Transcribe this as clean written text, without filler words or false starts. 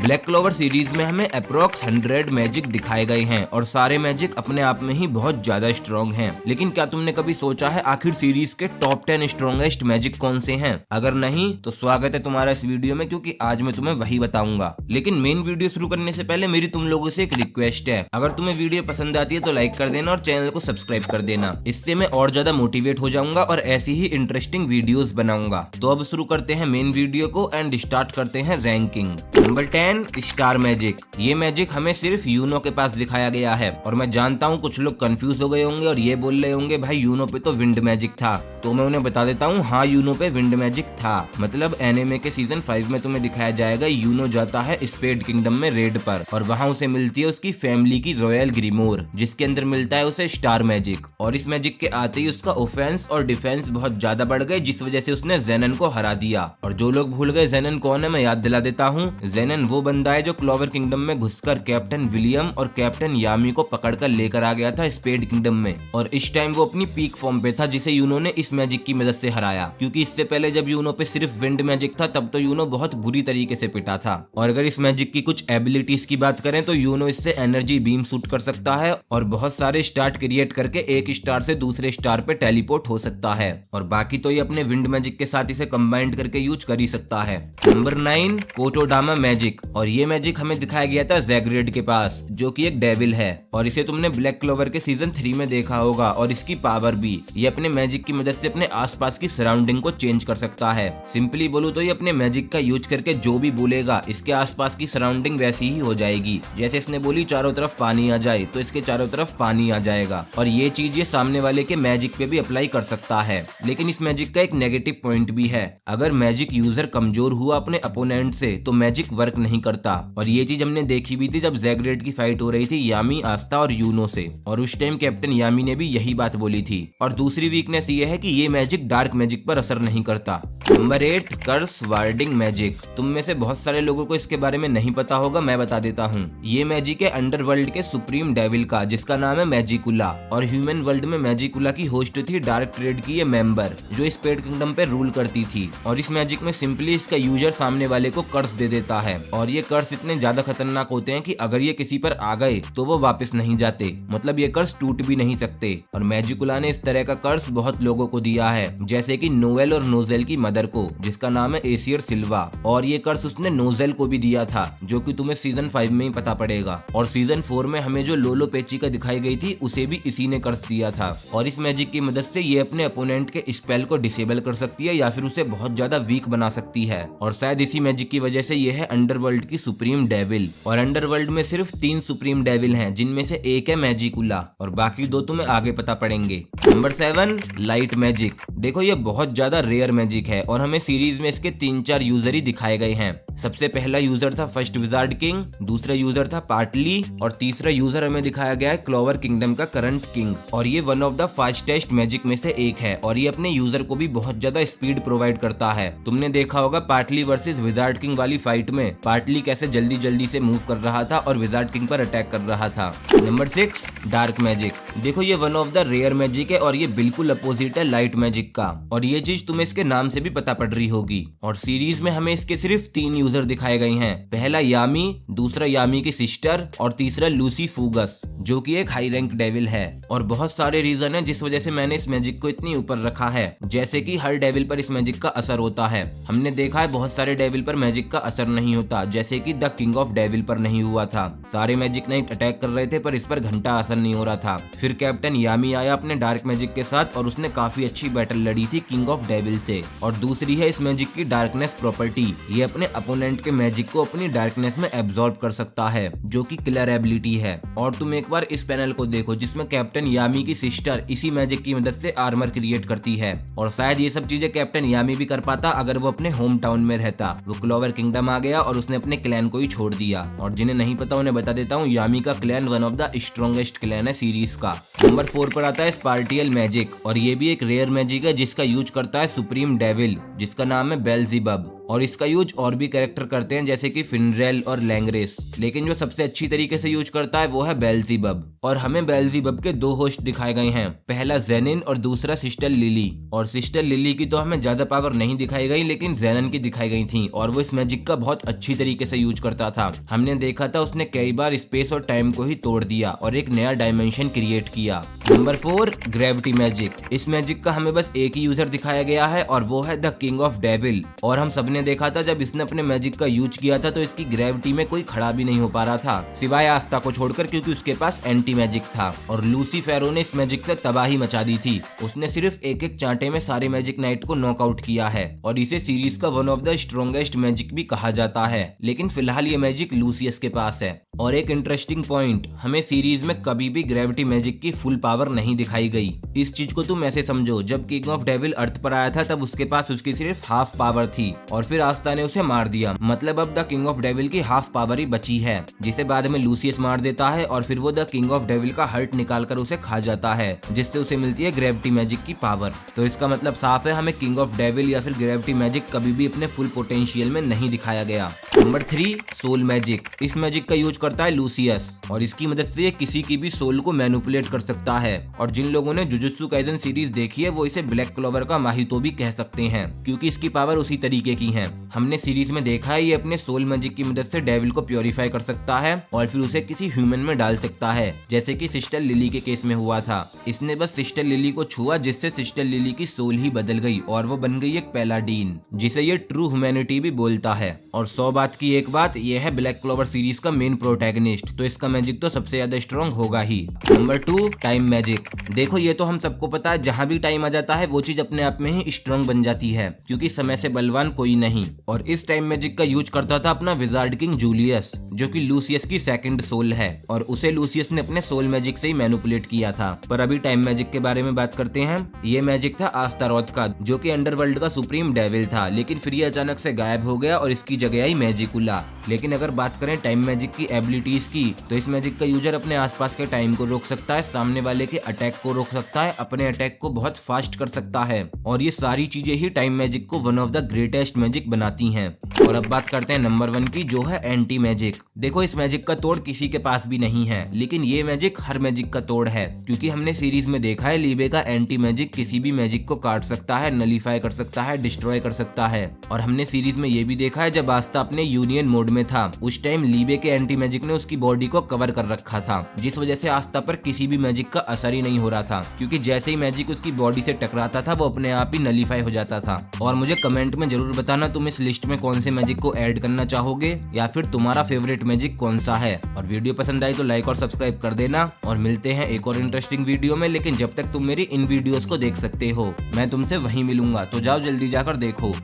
Black clover series में हमें approx 100 magic दिखाए गए हैं और सारे मैजिक अपने आप में ही बहुत ज्यादा स्ट्रॉन्ग हैं। लेकिन क्या तुमने कभी सोचा है आखिर सीरीज के टॉप 10 स्ट्रॉन्गेस्ट मैजिक कौन से हैं? अगर नहीं तो स्वागत है तुम्हारा इस वीडियो में, क्योंकि आज मैं तुम्हें वही बताऊंगा। लेकिन मेन वीडियो शुरू करने से पहले मेरी तुम लोगों से एक रिक्वेस्ट है, अगर तुम्हें वीडियो पसंद आती है तो लाइक कर देना और चैनल को सब्सक्राइब कर देना। इससे मैं और ज्यादा मोटिवेट हो जाऊंगा और ऐसी ही इंटरेस्टिंग वीडियोस बनाऊंगा। तो अब शुरू करते हैं मेन वीडियो को एंड स्टार्ट करते हैं रैंकिंग। Number 10 star magic. ये मैजिक हमें सिर्फ यूनो के पास दिखाया गया है और मैं जानता हूँ कुछ लोग कंफ्यूज हो गए होंगे और ये बोल रहे होंगे भाई यूनो पे तो विंड मैजिक था। तो मैं उन्हें बता देता हूँ, हाँ यूनो पे विंड मैजिक था। मतलब एनिमे के सीजन 5 में तुम्हें दिखाया जाएगा यूनो जाता है स्पेड किंगडम में रेड पर और वहाँ उसे मिलती है उसकी फैमिली की रॉयल ग्रीमोर, जिसके अंदर मिलता है उसे स्टार मैजिक। और इस मैजिक के आते ही उसका ऑफेंस और डिफेंस बहुत ज्यादा बढ़ गए, जिस वजह से उसने जेनन को हरा दिया। और जो लोग भूल गए जेनन कौन है, मैं याद दिला देता हूँ। जेनन वो बंदा है जो क्लोवर किंगडम में घुसकर कैप्टन विलियम और कैप्टन यामी को पकड़कर लेकर आ गया था स्पेड किंगडम में, और इस टाइम वो अपनी पीक फॉर्म पे था, जिसे यूनो ने इस मैजिक की मदद से हराया। क्योंकि इससे पहले जब यूनो पे सिर्फ विंड मैजिक था तब तो यूनो बहुत बुरी तरीके से पिटा था। और अगर इस मैजिक की कुछ एबिलिटीज की बात करें तो यूनो इससे एनर्जी बीम शूट कर सकता है और बहुत सारे स्टार्ट क्रिएट करके एक स्टार से दूसरे स्टार पे टेलीपोर्ट हो सकता है। और बाकी तो ये अपने विंड मैजिक के साथ इसे कंबाइंड करके यूज कर ही सकता है। Number 9 Kotodama magic. और ये मैजिक हमें दिखाया गया था जैगरेड के पास, जो कि एक डेविल है और इसे तुमने ब्लैक क्लोवर के सीजन 3 में देखा होगा। और इसकी पावर भी, ये अपने मैजिक की मदद से अपने आसपास की सराउंडिंग को चेंज कर सकता है। सिंपली बोलूं तो ये अपने मैजिक का यूज करके जो भी बोलेगा इसके आसपास की सराउंडिंग वैसी ही हो जाएगी। जैसे इसने बोली चारों तरफ पानी आ जाए तो इसके चारों तरफ पानी आ जाएगा। और ये चीज ये सामने वाले के मैजिक पे भी अप्लाई कर सकता है। लेकिन इस मैजिक का एक नेगेटिव पॉइंट भी है, अगर मैजिक यूजर कमजोर हुआ अपने अपोनेंट से तो मैजिक वर्क नहीं करता। और ये चीज हमने देखी भी थी जब जैगरेड की फाइट हो रही थी यामी, आस्था और यूनो से, और उस टाइम कैप्टन यामी ने भी यही बात बोली थी। और दूसरी वीकनेस ये है कि ये मैजिक डार्क मैजिक पर असर नहीं करता। नंबर 8 कर्स वार्डिंग मैजिक। तुम में से बहुत सारे लोगों को इसके बारे में नहीं पता होगा, मैं बता देता हूँ। ये मैजिक है अंडरवर्ल्ड के सुप्रीम डेविल का, जिसका नाम है मैजिकुला। और ह्यूमन वर्ल्ड में मैजिकुला की होस्ट थी डार्क ट्रेड की ये मेंबर, जो स्पेड किंगडम पे रूल करती थी। और इस मैजिक में सिंपली इसका यूजर सामने वाले को कर्स दे देता है। और ये कर्स इतने ज्यादा खतरनाक होते हैं कि अगर ये किसी पर आ गए तो वो वापस नहीं जाते, मतलब ये कर्स टूट भी नहीं सकते। और मैजिकुला ने इस तरह का कर्स बहुत लोगों को दिया है, जैसे कि नोवेल और नोजेल की मदर को, जिसका नाम है एसियर सिल्वा। और ये कर्स उसने नोजेल को भी दिया था, जो कि तुम्हें सीजन 5 में ही पता पड़ेगा। और सीजन 4 में हमें जो लोलो पेचिका दिखाई गई थी उसे भी इसी ने कर्स दिया था। और इस मैजिक की मदद से ये अपने अपोनेंट के स्पेल को डिसेबल कर सकती है या फिर उसे बहुत ज्यादा वीक बना सकती है। और शायद इसी मैजिक की वजह से ये है अंडरवर्ल्ड की सुप्रीम डेविल। और अंडरवर्ल्ड में सिर्फ 3 सुप्रीम डेविल हैं, जिनमें से एक है मैजिकुला और बाकी 2 तुम्हें आगे पता पड़ेंगे। Number 7 light magic. देखो ये बहुत ज्यादा रेयर मैजिक है और हमें सीरीज में इसके 3-4 यूजर ही दिखाए गए हैं। सबसे पहला यूजर था फर्स्ट विजार्ड किंग, दूसरा यूजर था पार्टली और तीसरा यूजर हमें दिखाया गया है क्लोवर किंगडम का करंट किंग। और ये one of the fastest magic में से एक है और ये अपने यूजर को भी बहुत ज्यादा स्पीड प्रोवाइड करता है। तुमने देखा होगा पार्टली वर्सेस विजार्ड किंग वाली फाइट में पार्टली कैसे जल्दी जल्दी से मूव कर रहा था और विजार्ड किंग पर अटैक कर रहा था। Number 6 dark magic. देखो ये one of the rare magic है और ये बिल्कुल अपोजिट है लाइट मैजिक का, और ये चीज तुम्हें इसके नाम से भी पता पड़ रही होगी। और सीरीज में हमें इसके सिर्फ 3 यूजर दिखाए गए हैं, पहला यामी, दूसरा यामी की सिस्टर और तीसरा लूसी फूगस, जो कि एक हाई रैंक डेविल है। और बहुत सारे रीजन है जिस वजह से मैंने इस मैजिक को इतनी ऊपर रखा है, जैसे कि हर डेविल पर इस मैजिक का असर होता है। हमने देखा है बहुत सारे डेविल पर मैजिक का असर नहीं होता, जैसे कि द किंग ऑफ डेविल पर नहीं हुआ था। सारे मैजिक नाइट अटैक कर रहे थे पर इस पर घंटा असर नहीं हो रहा था। फिर कैप्टन यामी आया अपने डार्क मैजिक के साथ और उसने काफी अच्छी बैटल लड़ी थी किंग ऑफ डेविल से। और दूसरी है इस मैजिक की डार्कनेस प्रॉपर्टी, ये अपने अपोनेंट के मैजिक को अपनी डार्कनेस में एब्जॉर्ब कर सकता है, जो कि किलर एबिलिटी है। और तुम एक बार इस पैनल को देखो जिसमें कैप्टन यामी की सिस्टर इसी मैजिक की मदद से आर्मर क्रिएट करती है। और शायद ये सब चीजें कैप्टन यामी भी कर पाता अगर वो अपने होम टाउन में रहता। वो क्लोवर किंगडम आ गया और उसने अपने क्लैन को ही छोड़ दिया। और जिन्हें नहीं पता उन्हें बता देता हूँ, यामी का clan one of the strongest clan है सीरीज का। नंबर 4 पर आता है स्पार्टियल मैजिक और ये भी एक रेयर मैजिक है जिसका यूज करता है सुप्रीम डेविल, जिसका नाम है बेल्ज़ेबब। और इसका यूज और भी कैरेक्टर करते हैं जैसे कि फिनरेल और लैंग्रेस, लेकिन जो सबसे अच्छी तरीके से यूज करता है वो है बेल्ज़ेबब। और हमें बेल्ज़ेबब के दो होस्ट दिखाए गए हैं, पहला जेनिन और दूसरा सिस्टर लिली। और सिस्टर लिली की तो हमें ज्यादा पावर नहीं दिखाई गई, लेकिन जेनन की दिखाई गई थी और वो इस मैजिक का बहुत अच्छी तरीके से यूज करता था। हमने देखा था उसने कई बार स्पेस और टाइम को ही तोड़ दिया और एक नया डायमेंशन क्रिएट किया। Number 4 gravity magic. इस मैजिक का हमें बस एक ही यूजर दिखाया गया है और वो है द किंग ऑफ डेविल। और हम सबने देखा था जब इसने अपने मैजिक का यूज किया था तो इसकी ग्रेविटी में कोई खड़ा भी नहीं हो पा रहा था, सिवाय आस्था को छोड़कर, क्योंकि उसके पास एंटी मैजिक था। और लूसीफेरो ने इस मैजिक से तबाही मचा दी थी। उसने सिर्फ एक एक चांटे में सारे मैजिक नाइट को नॉकआउट किया है और इसे सीरीज का one of the strongest magic भी कहा जाता है। लेकिन फिलहाल ये मैजिक लूसियस के पास है। और एक इंटरेस्टिंग पॉइंट, हमें सीरीज में कभी भी ग्रेविटी मैजिक की फुल पावर नहीं दिखाई गई। इस चीज को तुम ऐसे समझो, जब किंग ऑफ डेविल अर्थ पर आया था तब उसके पास उसकी सिर्फ हाफ पावर थी और फिर आस्था ने उसे मार दिया। मतलब अब द किंग ऑफ डेविल की हाफ पावर ही बची है, जिसे बाद में लूसियस मार देता है और फिर वो द किंग ऑफ डेविल का हार्ट निकालकर उसे खा जाता है, जिससे उसे मिलती है ग्रेविटी मैजिक की पावर। तो इसका मतलब साफ है, हमें किंग ऑफ डेविल या फिर ग्रेविटी मैजिक कभी भी अपने फुल पोटेंशियल में नहीं दिखाया गया। Number 3 soul magic. इस मैजिक का यूज करता है लूसियस और इसकी मदद से ये किसी की भी सोल को मैनिपुलेट कर सकता है। और जिन लोगों ने जुजुत्सु काइसेन सीरीज देखी है वो इसे ब्लैक क्लोवर का माहितो भी कह सकते हैं, क्योंकि इसकी पावर उसी तरीके की है। हमने सीरीज में देखा है ये अपने सोल मैजिक की मदद से डेविल को प्योरीफाई कर सकता है और फिर उसे किसी ह्यूमन में डाल सकता है, जैसे कि सिस्टर लिली के केस में हुआ था। इसने बस सिस्टर लिली को छुआ, जिससे सिस्टर लिली की सोल ही बदल गई और वो बन गई एक पैलाडीन, जिसे ये ट्रू ह्यूमैनिटी भी बोलता है। और 100 बात की एक बात, ये है ब्लैक क्लोवर सीरीज का मेन प्रोटैगनिस्ट, तो इसका मैजिक तो सबसे ज्यादा स्ट्रॉन्ग होगा ही। Number 2 time magic. देखो ये तो हम सबको पता है, जहाँ भी टाइम आ जाता है वो चीज अपने आप में ही स्ट्रॉन्ग बन जाती है, क्योंकि समय से बलवान कोई नहीं। और इस टाइम मैजिक का यूज करता था अपना विजार्ड किंग जूलियस, जो कि लूसियस की सेकंड सोल है और उसे लूसियस ने अपने सोल मैजिक से ही मैनिपुलेट किया था। पर अभी टाइम मैजिक के बारे में बात करते हैं। ये मैजिक था आस्तारोथ का, जो कि अंडरवर्ल्ड का सुप्रीम डेविल था, लेकिन फिर ये अचानक से गायब हो गया और इसकी जगह आई मैजिकुला। लेकिन अगर बात करें टाइम मैजिक की एबिलिटीज की, तो इस मैजिक का यूजर अपने आसपास के टाइम को रोक सकता है, सामने वाले के अटैक को रोक सकता है, अपने अटैक को बहुत फास्ट कर सकता है। और ये सारी चीजें ही टाइम मैजिक को one of the greatest magic बनाती हैं। और अब बात करते हैं नंबर 1 की, जो है एंटी मैजिक। देखो इस मैजिक का तोड़ किसी के पास भी नहीं है, लेकिन ये मैजिक हर मैजिक का तोड़ है, क्योंकि हमने सीरीज में देखा है लीबे का एंटी मैजिक किसी भी मैजिक को काट सकता है, नलीफाई कर सकता है, डिस्ट्रॉय कर सकता है। और हमने सीरीज में ये भी देखा है जब आस्था अपने यूनियन मोड में था, उस टाइम लीबे के एंटी मैजिक ने उसकी बॉडी को कवर कर रखा था, जिस वजह से आस्था पर किसी भी मैजिक का असर ही नहीं हो रहा था, क्योंकि जैसे ही मैजिक उसकी बॉडी से टकराता था वो अपने आप ही नलीफाई हो जाता था। और मुझे कमेंट में जरूर बताना तुम इस लिस्ट में कौन से मैजिक को ऐड करना चाहोगे, या फिर तुम्हारा फेवरेट मैजिक कौन सा है। और वीडियो पसंद आई तो लाइक और सब्सक्राइब कर देना, और मिलते हैं एक और इंटरेस्टिंग वीडियो में। लेकिन जब तक तुम मेरी इन वीडियोस को देख सकते हो, मैं तुमसे वहीं मिलूंगा, तो जाओ जल्दी जाकर देखो।